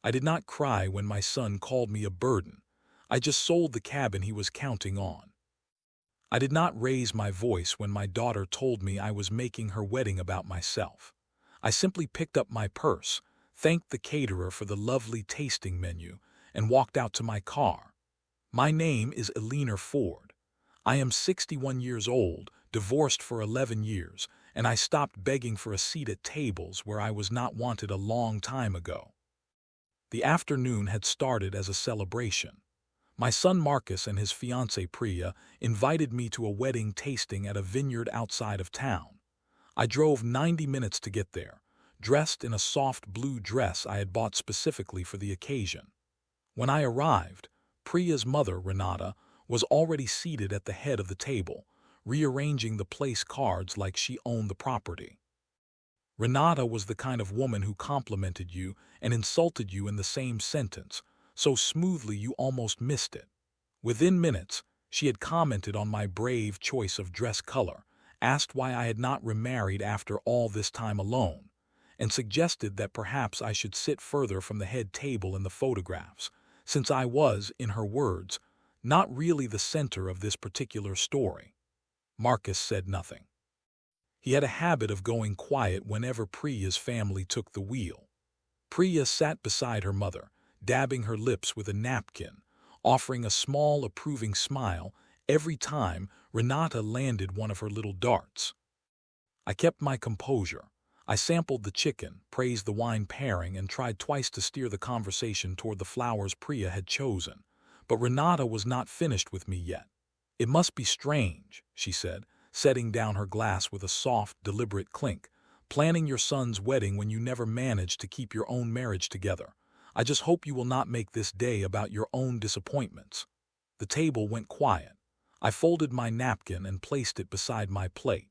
I did not cry when my son called me a burden. I just sold the cabin he was counting on. I did not raise my voice when my daughter told me I was making her wedding about myself. I simply picked up my purse, thanked the caterer for the lovely tasting menu, and walked out to my car. My name is Eleanor Ford. I am 61 years old, divorced for 11 years, and I stopped begging for a seat at tables where I was not wanted a long time ago. The afternoon had started as a celebration. My son Marcus and his fiancée Priya invited me to a wedding tasting at a vineyard outside of town. I drove 90 minutes to get there, dressed in a soft blue dress I had bought specifically for the occasion. When I arrived, Priya's mother, Renata, was already seated at the head of the table, rearranging the place cards like she owned the property. Renata was the kind of woman who complimented you and insulted you in the same sentence, so smoothly you almost missed it. Within minutes, she had commented on my brave choice of dress color, asked why I had not remarried after all this time alone, and suggested that perhaps I should sit further from the head table in the photographs, since I was, in her words, not really the center of this particular story. Marcus said nothing. He had a habit of going quiet whenever Priya's family took the wheel. Priya sat beside her mother, dabbing her lips with a napkin, offering a small approving smile every time Renata landed one of her little darts. I kept my composure. I sampled the chicken, praised the wine pairing, and tried twice to steer the conversation toward the flowers Priya had chosen. But Renata was not finished with me yet. "It must be strange," she said, setting down her glass with a soft, deliberate clink, "planning your son's wedding when you never managed to keep your own marriage together. I just hope you will not make this day about your own disappointments." The table went quiet. I folded my napkin and placed it beside my plate.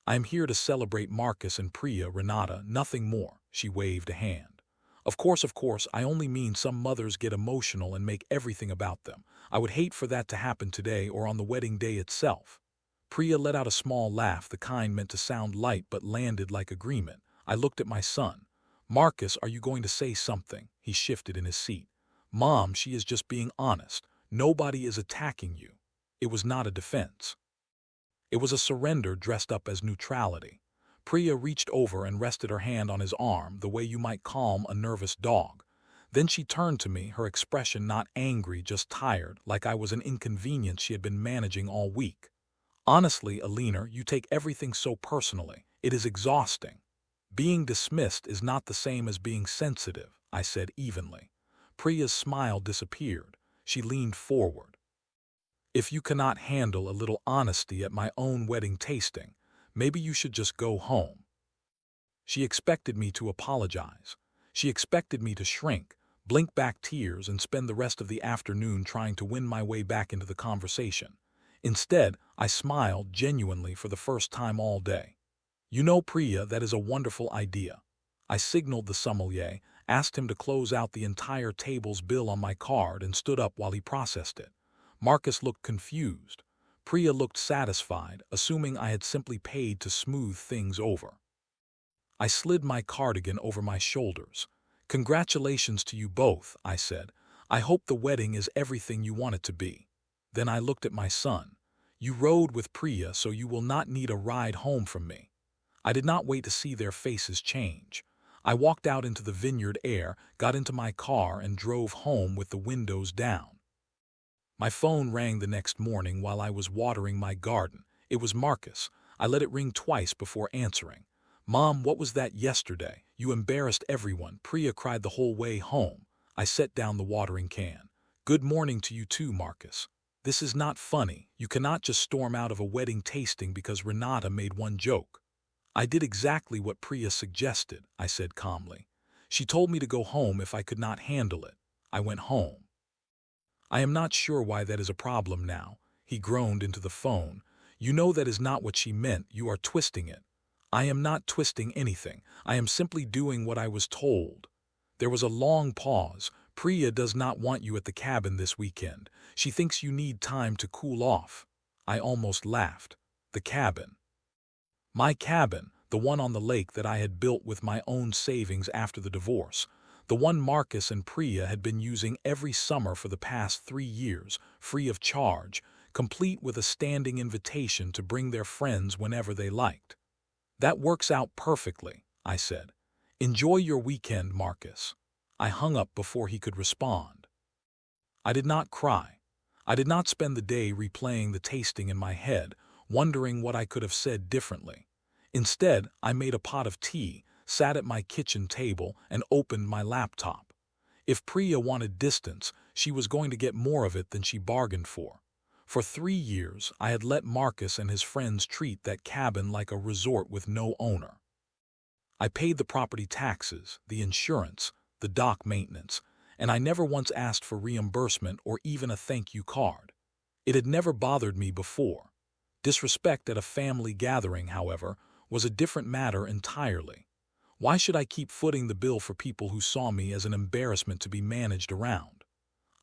"I am here to celebrate Marcus and Priya, Renata, nothing more," she waved a hand. Of course, I only mean some mothers get emotional and make everything about them. I would hate for that to happen today or on the wedding day itself." Priya let out a small laugh, the kind meant to sound light but landed like agreement. I looked at my son. "Marcus, are you going to say something?" He shifted in his seat. "Mom, she is just being honest. Nobody is attacking you." It was not a defense. It was a surrender dressed up as neutrality. Priya reached over and rested her hand on his arm, the way you might calm a nervous dog. Then she turned to me, her expression not angry, just tired, like I was an inconvenience she had been managing all week. "Honestly, Eleanor, you take everything so personally. It is exhausting." "Being dismissed is not the same as being sensitive," I said evenly. Priya's smile disappeared. She leaned forward. "If you cannot handle a little honesty at my own wedding tasting, maybe you should just go home." She expected me to apologize. She expected me to shrink, blink back tears, and spend the rest of the afternoon trying to win my way back into the conversation. Instead, I smiled genuinely for the first time all day. "You know, Priya, that is a wonderful idea." I signaled the sommelier, asked him to close out the entire table's bill on my card, and stood up while he processed it. Marcus looked confused. Priya looked satisfied, assuming I had simply paid to smooth things over. I slid my cardigan over my shoulders. "Congratulations to you both," I said. "I hope the wedding is everything you want it to be." Then I looked at my son. "You rode with Priya, so you will not need a ride home from me." I did not wait to see their faces change. I walked out into the vineyard air, got into my car, and drove home with the windows down. My phone rang the next morning while I was watering my garden. It was Marcus. I let it ring twice before answering. "Mom, what was that yesterday? You embarrassed everyone," Priya cried the whole way home. I set down the watering can. "Good morning to you too, Marcus. This is not funny. You cannot just storm out of a wedding tasting because Renata made one joke." "I did exactly what Priya suggested," I said calmly. "She told me to go home if I could not handle it." I went home. "I am not sure why that is a problem now," he groaned into the phone. "You know that is not what she meant. You are twisting it." "I am not twisting anything. I am simply doing what I was told." There was a long pause. "Priya does not want you at the cabin this weekend. She thinks you need time to cool off." I almost laughed. The cabin. My cabin, the one on the lake that I had built with my own savings after the divorce. The one Marcus and Priya had been using every summer for the past 3 years, free of charge, complete with a standing invitation to bring their friends whenever they liked. "That works out perfectly," I said. "Enjoy your weekend, Marcus." I hung up before he could respond. I did not cry. I did not spend the day replaying the tasting in my head, wondering what I could have said differently. Instead, I made a pot of tea, sat at my kitchen table, and opened my laptop. If Priya wanted distance, she was going to get more of it than she bargained for. For 3 years, I had let Marcus and his friends treat that cabin like a resort with no owner. I paid the property taxes, the insurance, the dock maintenance, and I never once asked for reimbursement or even a thank you card. It had never bothered me before. Disrespect at a family gathering, however, was a different matter entirely. Why should I keep footing the bill for people who saw me as an embarrassment to be managed around?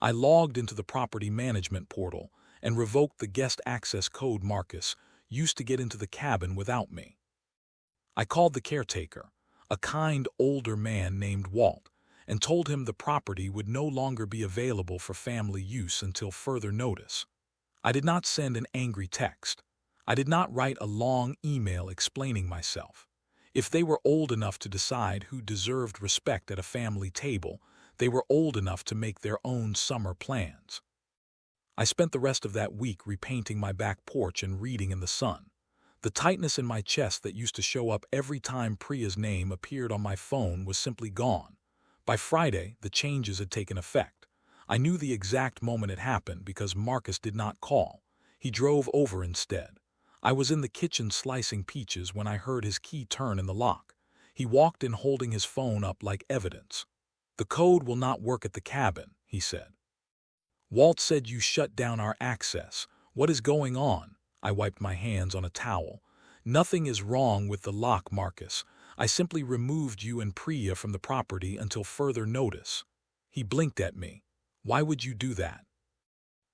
I logged into the property management portal and revoked the guest access code Marcus used to get into the cabin without me. I called the caretaker, a kind older man named Walt, and told him the property would no longer be available for family use until further notice. I did not send an angry text. I did not write a long email explaining myself. If they were old enough to decide who deserved respect at a family table, they were old enough to make their own summer plans. I spent the rest of that week repainting my back porch and reading in the sun. The tightness in my chest that used to show up every time Priya's name appeared on my phone was simply gone. By Friday, the changes had taken effect. I knew the exact moment it happened because Marcus did not call. He drove over instead. I was in the kitchen slicing peaches when I heard his key turn in the lock. He walked in holding his phone up like evidence. "The code will not work at the cabin," he said. "Walt said you shut down our access. What is going on?" I wiped my hands on a towel. "Nothing is wrong with the lock, Marcus. I simply removed you and Priya from the property until further notice." He blinked at me. "Why would you do that?"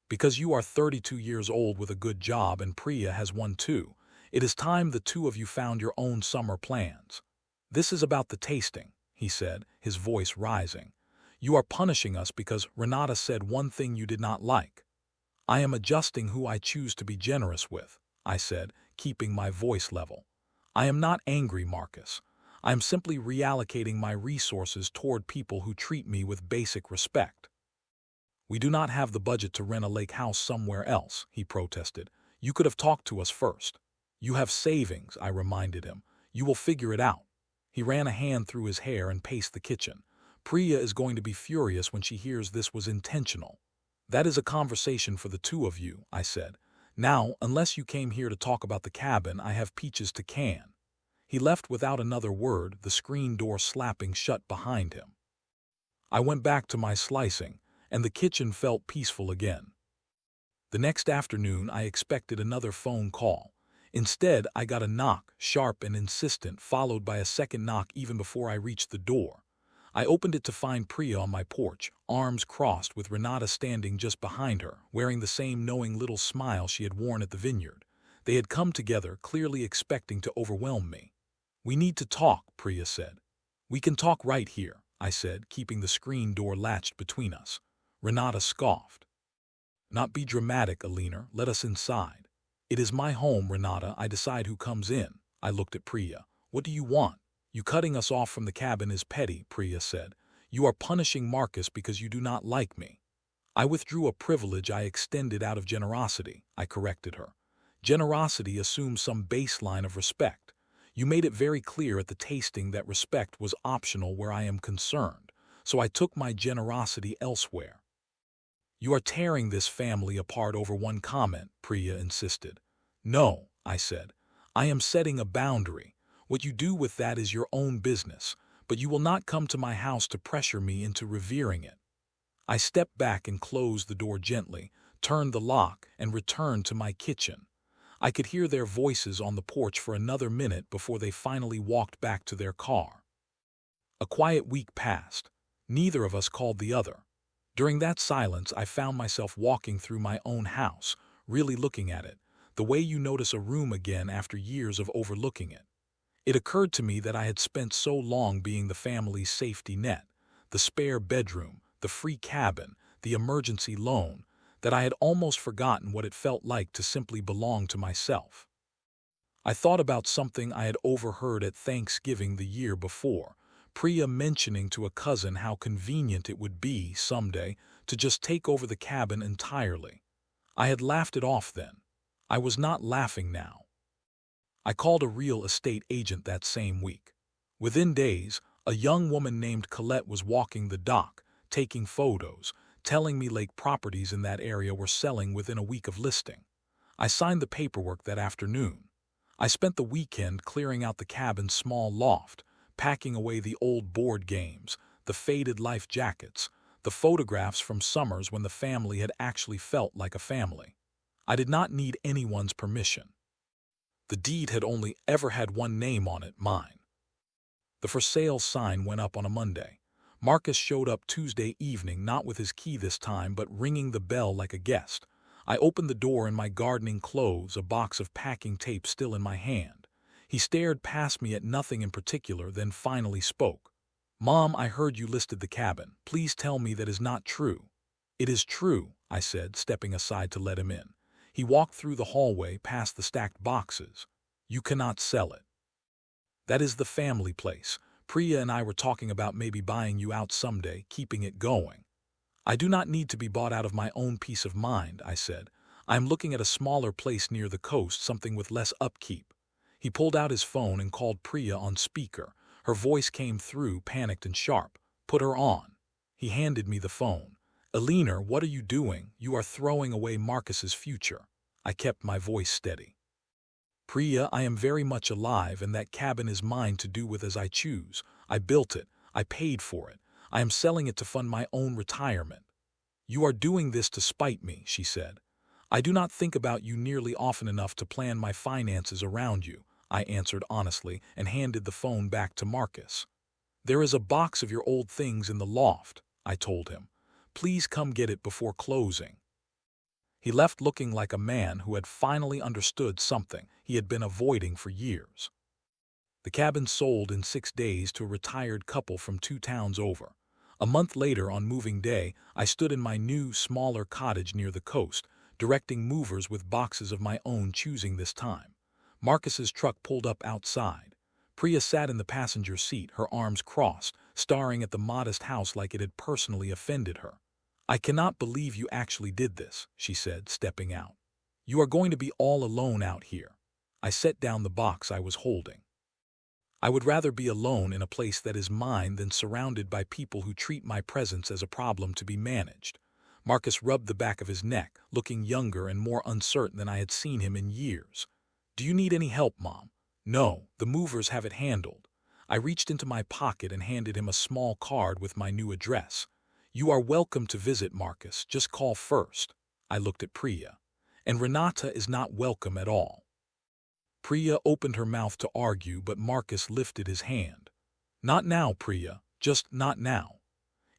"Because you are 32 years old with a good job and Priya has one too. It is time the two of you found your own summer plans." "This is about the tasting," he said, his voice rising. "You are punishing us because Renata said one thing you did not like." "I am adjusting who I choose to be generous with," I said, keeping my voice level. "I am not angry, Marcus. I am simply reallocating my resources toward people who treat me with basic respect." "We do not have the budget to rent a lake house somewhere else," he protested. "You could have talked to us first." "You have savings," I reminded him. "You will figure it out." He ran a hand through his hair and paced the kitchen. "Priya is going to be furious when she hears this was intentional." "That is a conversation for the two of you," I said. "Now, unless you came here to talk about the cabin, I have peaches to can." He left without another word, the screen door slapping shut behind him. I went back to my slicing, and the kitchen felt peaceful again. The next afternoon, I expected another phone call. Instead, I got a knock, sharp and insistent, followed by a second knock even before I reached the door. I opened it to find Priya on my porch, arms crossed with Renata standing just behind her, wearing the same knowing little smile she had worn at the vineyard. They had come together, clearly expecting to overwhelm me. "We need to talk," Priya said. "We can talk right here," I said, keeping the screen door latched between us. Renata scoffed. "Not be dramatic, Alina. Let us inside." "It is my home, Renata. I decide who comes in." I looked at Priya. "What do you want?" "You cutting us off from the cabin is petty," Priya said. "You are punishing Marcus because you do not like me." "I withdrew a privilege I extended out of generosity," I corrected her. "Generosity assumes some baseline of respect. You made it very clear at the tasting that respect was optional where I am concerned, so I took my generosity elsewhere." "You are tearing this family apart over one comment," Priya insisted. "No," I said. "I am setting a boundary. What you do with that is your own business, but you will not come to my house to pressure me into revering it." I stepped back and closed the door gently, turned the lock, and returned to my kitchen. I could hear their voices on the porch for another minute before they finally walked back to their car. A quiet week passed. Neither of us called the other. During that silence, I found myself walking through my own house, really looking at it, the way you notice a room again after years of overlooking it. It occurred to me that I had spent so long being the family's safety net, the spare bedroom, the free cabin, the emergency loan, that I had almost forgotten what it felt like to simply belong to myself. I thought about something I had overheard at Thanksgiving the year before, Priya mentioning to a cousin how convenient it would be someday to just take over the cabin entirely. I had laughed it off then. I was not laughing now. I called a real estate agent that same week. Within days, a young woman named Colette was walking the dock, taking photos, telling me lake properties in that area were selling within a week of listing. I signed the paperwork that afternoon. I spent the weekend clearing out the cabin's small loft, packing away the old board games, the faded life jackets, the photographs from summers when the family had actually felt like a family. I did not need anyone's permission. The deed had only ever had one name on it, mine. The for sale sign went up on a Monday. Marcus showed up Tuesday evening, not with his key this time, but ringing the bell like a guest. I opened the door in my gardening clothes, a box of packing tape still in my hand. He stared past me at nothing in particular, then finally spoke. "Mom, I heard you listed the cabin. Please tell me that is not true." "It is true," I said, stepping aside to let him in. He walked through the hallway past the stacked boxes. "You cannot sell it. That is the family place. Priya and I were talking about maybe buying you out someday, keeping it going." "I do not need to be bought out of my own peace of mind," I said. "I am looking at a smaller place near the coast, something with less upkeep." He pulled out his phone and called Priya on speaker. Her voice came through, panicked and sharp. "Put her on." He handed me the phone. "Eleanor, what are you doing? You are throwing away Marcus's future." I kept my voice steady. "Priya, I am very much alive, and that cabin is mine to do with as I choose. I built it. I paid for it. I am selling it to fund my own retirement." "You are doing this to spite me," she said. "I do not think about you nearly often enough to plan my finances around you," I answered honestly and handed the phone back to Marcus. "There is a box of your old things in the loft," I told him. "Please come get it before closing." He left looking like a man who had finally understood something he had been avoiding for years. The cabin sold in 6 days to a retired couple from 2 towns over. A month later, on moving day, I stood in my new, smaller cottage near the coast, directing movers with boxes of my own choosing this time. Marcus's truck pulled up outside. Priya sat in the passenger seat, her arms crossed, staring at the modest house like it had personally offended her. "I cannot believe you actually did this," she said, stepping out. "You are going to be all alone out here." I set down the box I was holding. "I would rather be alone in a place that is mine than surrounded by people who treat my presence as a problem to be managed." Marcus rubbed the back of his neck, looking younger and more uncertain than I had seen him in years. "Do you need any help, Mom?" "No, the movers have it handled." I reached into my pocket and handed him a small card with my new address. "You are welcome to visit, Marcus. Just call first." I looked at Priya. "And Renata is not welcome at all." Priya opened her mouth to argue, but Marcus lifted his hand. "Not now, Priya. Just not now."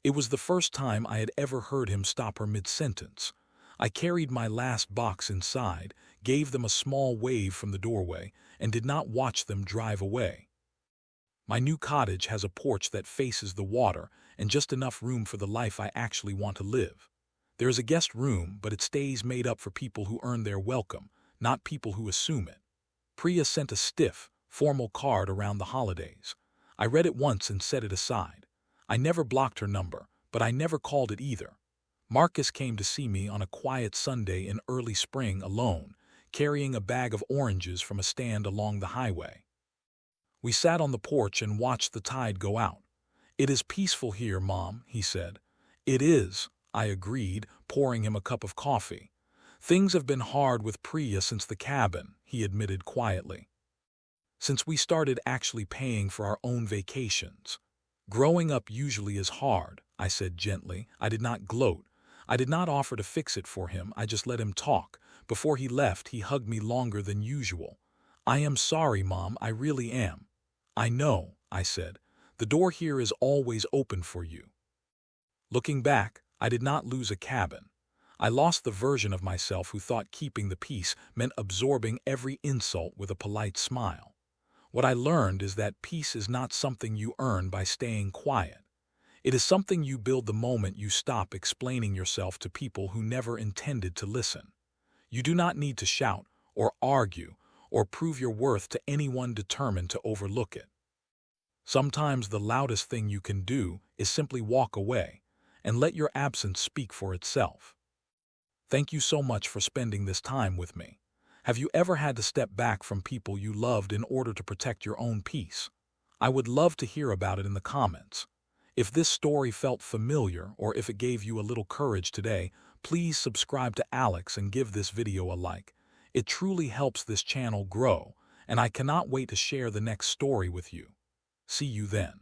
It was the first time I had ever heard him stop her mid-sentence. I carried my last box inside, gave them a small wave from the doorway, and did not watch them drive away. My new cottage has a porch that faces the water and just enough room for the life I actually want to live. There is a guest room, but it stays made up for people who earn their welcome, not people who assume it. Priya sent a stiff, formal card around the holidays. I read it once and set it aside. I never blocked her number, but I never called it either. Marcus came to see me on a quiet Sunday in early spring alone, carrying a bag of oranges from a stand along the highway. We sat on the porch and watched the tide go out. "It is peaceful here, Mom," he said. "It is," I agreed, pouring him a cup of coffee. "Things have been hard with Priya since the cabin," he admitted quietly. "Since we started actually paying for our own vacations. Growing up usually is hard," I said gently. I did not gloat. I did not offer to fix it for him. I just let him talk. Before he left, he hugged me longer than usual. "I am sorry, Mom, I really am." "I know," I said. "The door here is always open for you." Looking back, I did not lose a cabin. I lost the version of myself who thought keeping the peace meant absorbing every insult with a polite smile. What I learned is that peace is not something you earn by staying quiet. It is something you build the moment you stop explaining yourself to people who never intended to listen. You do not need to shout or argue or prove your worth to anyone determined to overlook it. Sometimes the loudest thing you can do is simply walk away and let your absence speak for itself. Thank you so much for spending this time with me. Have you ever had to step back from people you loved in order to protect your own peace? I would love to hear about it in the comments. If this story felt familiar or if it gave you a little courage today, please subscribe to Alex and give this video a like. It truly helps this channel grow, and I cannot wait to share the next story with you. See you then.